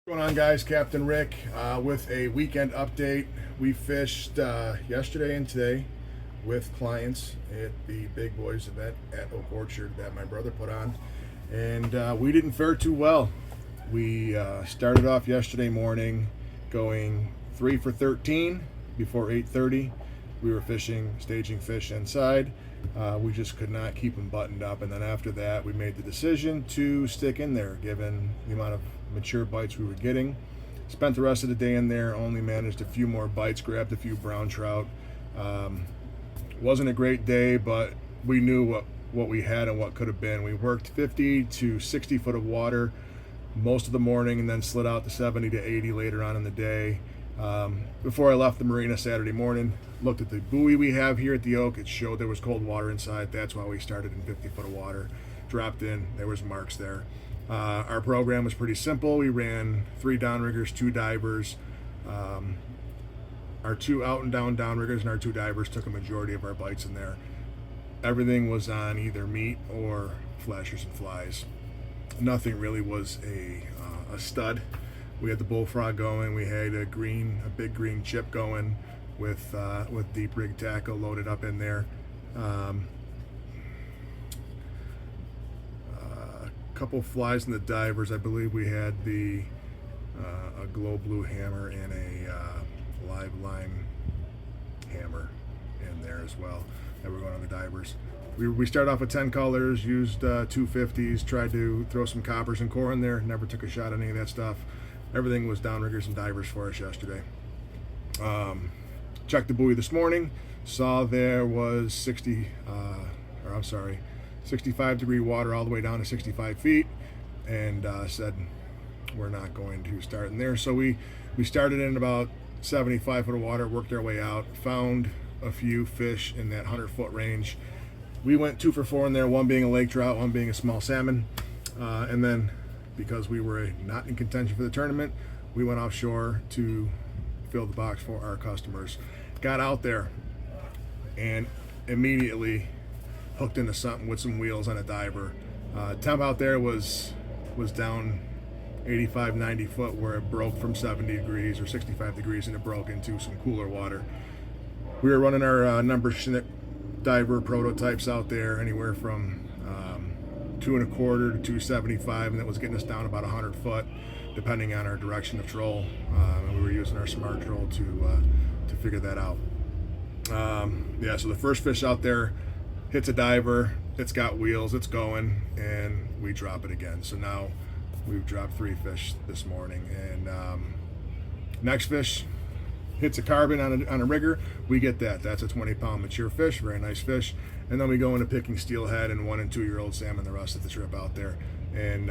What's going on, guys? Captain Rick with a weekend update. We fished yesterday and today with clients at the Big Boys event at Oak Orchard that my brother put on, and we didn't fare too well. We started off yesterday morning going 3 for 13 before 8:30. We were staging fish inside. We just could not keep them buttoned up, and then after that we made the decision to stick in there given the amount of mature bites we were getting. Spent the rest of the day in there, only managed a few more bites, grabbed a few brown trout. Wasn't a great day, but we knew what we had and what could have been. We worked 50 to 60 foot of water most of the morning and then slid out to 70 to 80 later on in the day. Before I left the marina Saturday morning, looked at the buoy we have here at the Oak. It showed there was cold water inside. That's why we started in 50 foot of water. Dropped in, there was marks there. Our program was pretty simple. We ran 3 downriggers, 2 divers. Our 2 out and down downriggers and our 2 divers took a majority of our bites in there. Everything was on either meat or flashers and flies. Nothing really was a stud. We had the bullfrog going. We had a big green chip going with deep rig tackle loaded up in there. Couple flies in the divers. I believe we had a glow blue hammer and a live lime hammer in there as well that were going on the divers. We started off with 10 colors, used 250s, tried to throw some coppers and core in there. Never took a shot at any of that stuff. Everything was downriggers and divers for us yesterday. Checked the buoy this morning, saw there was 65 degree water all the way down to 65 feet, and said we're not going to start in there. So we started in about 75 foot of water, worked our way out, found a few fish in that 100-foot range. We went 2 for 4 in there, one being a lake trout, one being a small salmon, and then because we were not in contention for the tournament, we went offshore to fill the box for our customers. Got out there and immediately hooked into something with some wheels on a diver. Temp out there was down 85, 90 foot, where it broke from 70 degrees or 65 degrees and it broke into some cooler water. We were running our number schnick diver prototypes out there, anywhere from 2 1/4 to 275, and that was getting us down about 100 foot depending on our direction of troll, and we were using our smart troll to figure that out. So the first fish out there hits a diver, it's got wheels, it's going, and we drop it again. So now we've dropped 3 fish this morning, and next fish hits a carbon on a rigger. We get that. That's a 20-pound mature fish, very nice fish. And then we go into picking steelhead and 1 and 2 year old salmon the rest of the trip out there, and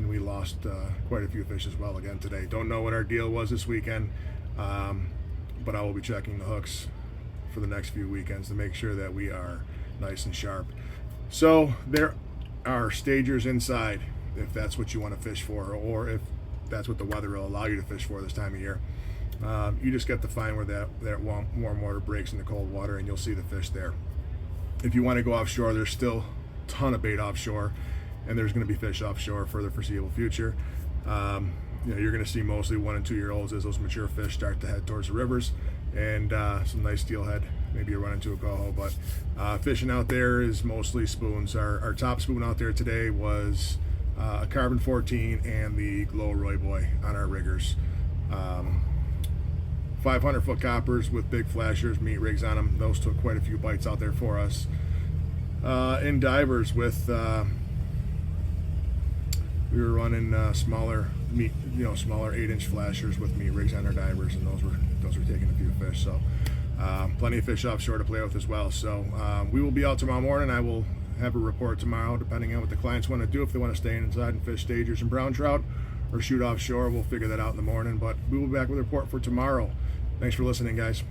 we lost quite a few fish as well again today. Don't know what our deal was this weekend, but I will be checking the hooks for the next few weekends to make sure that we are nice and sharp. So there are stagers inside if that's what you want to fish for, or if that's what the weather will allow you to fish for this time of year. You just get to find where that warm water breaks into cold water, and you'll see the fish there. If you want to go offshore, there's still a ton of bait offshore, and there's going to be fish offshore for the foreseeable future. You're going to see mostly 1 and 2 year olds as those mature fish start to head towards the rivers, and some nice steelhead. Maybe you run into a coho, but fishing out there is mostly spoons. Our top spoon out there today was a carbon 14 and the glow Roy Boy on our riggers. 500-foot coppers with big flashers, meat rigs on them. Those took quite a few bites out there for us. In divers with we were running smaller 8-inch flashers with meat rigs on our divers, and those were taking a few fish. So plenty of fish offshore to play with as well. So we will be out tomorrow morning. I will have a report tomorrow, depending on what the clients want to do. If they want to stay inside and fish stagers and brown trout, or shoot offshore, we'll figure that out in the morning. But we will be back with a report for tomorrow. Thanks for listening, guys.